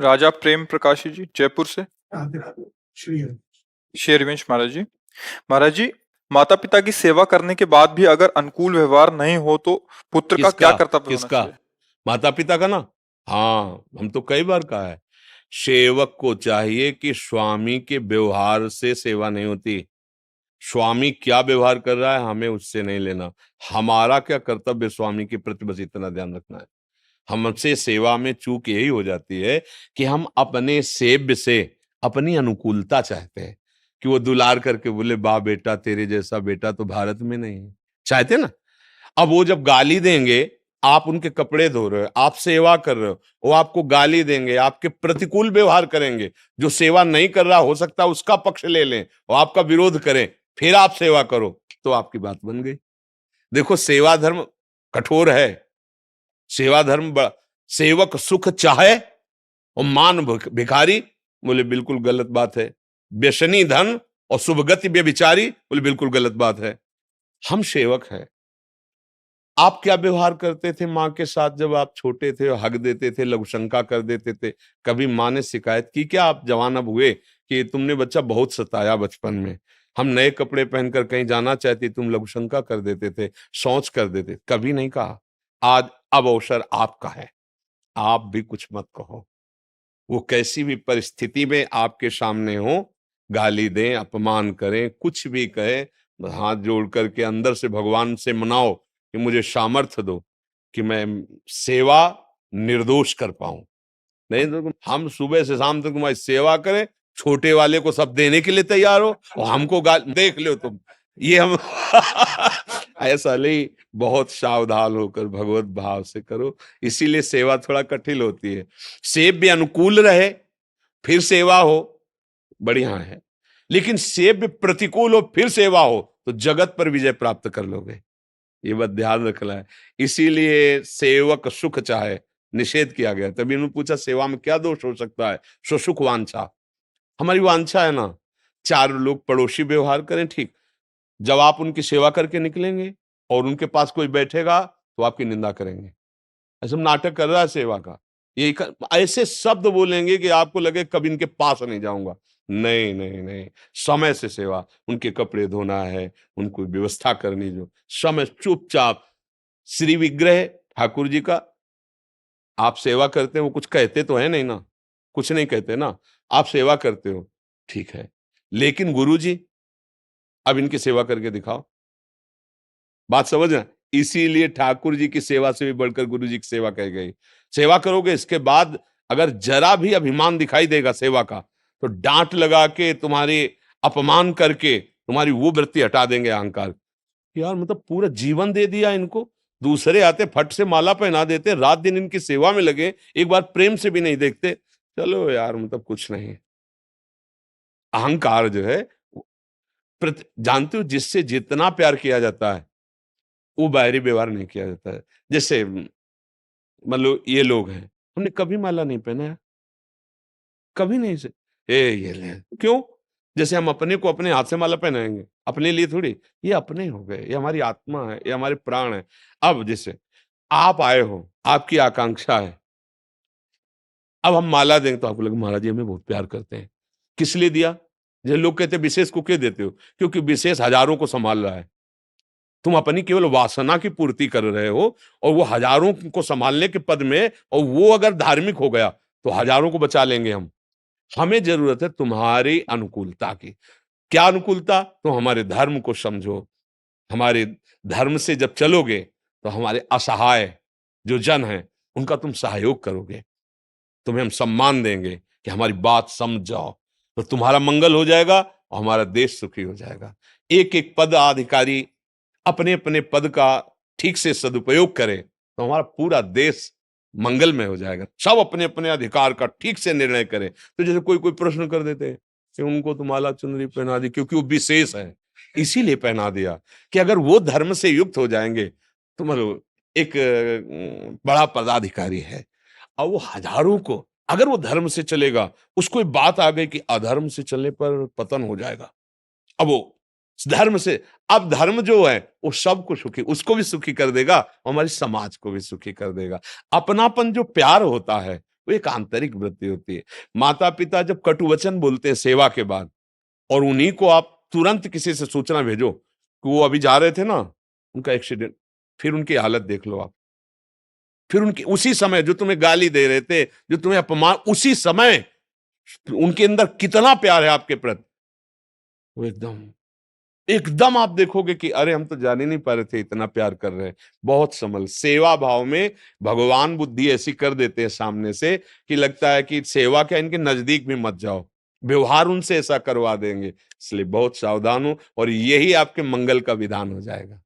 राजा प्रेम प्रकाशी जी जयपुर से। राधे राधे। श्री हरि। शेरवंश महाराज जी। महाराज जी, माता पिता की सेवा करने के बाद भी अगर अनुकूल व्यवहार नहीं हो तो पुत्र का क्या किसका कर्तव्य होना किसका चाहिए? माता पिता का ना। हाँ, हम तो कई बार कहा है, सेवक को चाहिए कि स्वामी के व्यवहार से सेवा नहीं होती। स्वामी क्या व्यवहार कर रहा है हमें उससे नहीं लेना। हमारा क्या कर्तव्य स्वामी के प्रति, बस इतना ध्यान रखना है। हमसे सेवा में चूक यही हो जाती है कि हम अपने सेव्य से अपनी अनुकूलता चाहते हैं कि वो दुलार करके बोले, वाह बेटा, तेरे जैसा बेटा तो भारत में नहीं है। चाहते ना। अब वो जब गाली देंगे, आप उनके कपड़े धो रहे हो, आप सेवा कर रहे हो, वो आपको गाली देंगे, आपके प्रतिकूल व्यवहार करेंगे। जो सेवा नहीं कर रहा, हो सकता है उसका पक्ष ले लें और आपका विरोध करें, फिर आप सेवा करो, तो आपकी बात बन गई। देखो, सेवा धर्म कठोर है। सेवा धर्म सेवक सुख चाहे और मान भिखारी, बोले बिल्कुल गलत बात है। व्यसनी धन और शुभगति व्यभिचारी, बोले बिल्कुल गलत बात है। हम सेवक हैं। आप क्या व्यवहार करते थे माँ के साथ जब आप छोटे थे? हक देते थे, लघुशंका कर देते थे? कभी माँ ने शिकायत की क्या आप जवान अब हुए कि तुमने बच्चा बहुत सताया बचपन में, हम नए कपड़े पहनकर कहीं जाना चाहती, तुम लघुशंका कर देते थे, शौच कर देते? कभी नहीं कहा। आज अब अवसर आपका है, आप भी कुछ मत कहो। वो कैसी भी परिस्थिति में आपके सामने हो, गाली दें, अपमान करें, कुछ भी कहे, हाथ जोड़ करके अंदर से भगवान से मनाओ कि मुझे सामर्थ्य दो कि मैं सेवा निर्दोष कर पाऊं। नहीं तो हम सुबह से शाम तक तुम्हारी सेवा करें, छोटे वाले को सब देने के लिए तैयार हो और हमको देख लो तुम, ये हम ऐसा नहीं। बहुत सावधान होकर भगवत भाव से करो, इसीलिए सेवा थोड़ा कठिन होती है। सेव्य अनुकूल रहे फिर सेवा हो, बढ़िया है। लेकिन सेव्य प्रतिकूल हो फिर सेवा हो तो जगत पर विजय प्राप्त कर लोगे, ये बात ध्यान रखना है। इसीलिए सेवक सुख चाहे, निषेध किया गया। तभी उन्होंने पूछा सेवा में क्या दोष हो सकता है? सुख वांछा, हमारी वांछा है ना, चार लोग पड़ोसी व्यवहार करें ठीक। जब आप उनकी सेवा करके निकलेंगे और उनके पास कोई बैठेगा तो आपकी निंदा करेंगे, ऐसा नाटक कर रहा है सेवा का, ये ऐसे शब्द बोलेंगे कि आपको लगे कभी इनके पास नहीं जाऊंगा। नहीं नहीं नहीं, समय से सेवा, उनके कपड़े धोना है, उनको व्यवस्था करनी, जो समय चुपचाप। श्री विग्रह ठाकुर जी का आप सेवा करते हो, कुछ कहते तो है नहीं ना, कुछ नहीं कहते ना, आप सेवा करते हो ठीक है। लेकिन गुरु जी अब इनकी सेवा करके दिखाओ, बात समझना। इसीलिए ठाकुर जी की सेवा से भी बढ़कर गुरु जी की सेवा कही गई। सेवा करोगे, इसके बाद अगर जरा भी अभिमान दिखाई देगा सेवा का, तो डांट लगा के, तुम्हारे अपमान करके तुम्हारी वो वृत्ति हटा देंगे, अहंकार। यार मतलब पूरा जीवन दे दिया इनको, दूसरे आते फट से माला पहना देते, रात दिन इनकी सेवा में लगे, एक बार प्रेम से भी नहीं देखते। चलो यार, मतलब कुछ नहीं। अहंकार जो है, जानते हो जिससे जितना प्यार किया जाता है वो बाहरी व्यवहार नहीं किया जाता है। जैसे मतलब ये लोग हैं, हमने कभी माला नहीं पहना है, कभी नहीं से ये ले क्यों? जैसे हम अपने को अपने हाथ से माला पहनाएंगे, अपने लिए थोड़ी, ये अपने हो गए, ये हमारी आत्मा है, ये हमारे प्राण है। अब जैसे आप आए हो, आपकी आकांक्षा है, अब हम माला देंगे तो आपको लगे महाराज जी हमें बहुत प्यार करते हैं। किस लिए दिया? जैसे लोग कहते हैं विशेष को क्यों देते हो? क्योंकि विशेष हजारों को संभाल रहा है, तुम अपनी केवल वासना की पूर्ति कर रहे हो, और वो हजारों को संभालने के पद में, और वो अगर धार्मिक हो गया तो हजारों को बचा लेंगे हम। हमें जरूरत है तुम्हारी अनुकूलता की। क्या अनुकूलता? तो हमारे धर्म को समझो, हमारे धर्म से जब चलोगे तो हमारे असहाय जो जन हैं उनका तुम सहयोग करोगे, तुम्हें हम सम्मान देंगे कि हमारी बात समझ जाओ, तो तुम्हारा मंगल हो जाएगा और हमारा देश सुखी हो जाएगा। एक एक पद अधिकारी अपने अपने पद का ठीक से सदुपयोग करें तो हमारा पूरा देश मंगल में हो जाएगा। सब अपने अपने अधिकार का ठीक से निर्णय करें। तो जैसे कोई कोई प्रश्न कर देते हैं कि उनको तो माला चुनरी पहना दी क्योंकि वो विशेष है, इसीलिए पहना दिया, कि अगर वो धर्म से युक्त हो जाएंगे तो मतलब एक बड़ा पदाधिकारी है, और वो हजारों को, अगर वो धर्म से चलेगा, उसको बात आ गई कि अधर्म से चलने पर पतन हो जाएगा, अब वो धर्म से, अब धर्म जो है वो सबको सुखी, उसको भी सुखी कर देगा, हमारी समाज को भी सुखी कर देगा। अपनापन जो प्यार होता है वो एक आंतरिक वृत्ति होती है। माता पिता जब कटु वचन बोलते हैं सेवा के बाद, और उन्हीं को आप तुरंत किसी से सूचना भेजो कि वो अभी जा रहे थे ना, उनका एक्सीडेंट, फिर उनकी हालत देख लो आप। फिर उनकी उसी समय जो तुम्हें गाली दे रहे थे, जो तुम्हें अपमान, उसी समय उनके अंदर कितना प्यार है आपके प्रति, वो एकदम एकदम आप देखोगे कि अरे हम तो जान ही नहीं पा रहे थे इतना प्यार कर रहे हैं। बहुत समझ, सेवा भाव में भगवान बुद्धि ऐसी कर देते हैं सामने से कि लगता है कि सेवा क्या, इनके नजदीक भी मत जाओ, व्यवहार उनसे ऐसा करवा देंगे। इसलिए बहुत सावधान हो, और यही आपके मंगल का विधान हो जाएगा।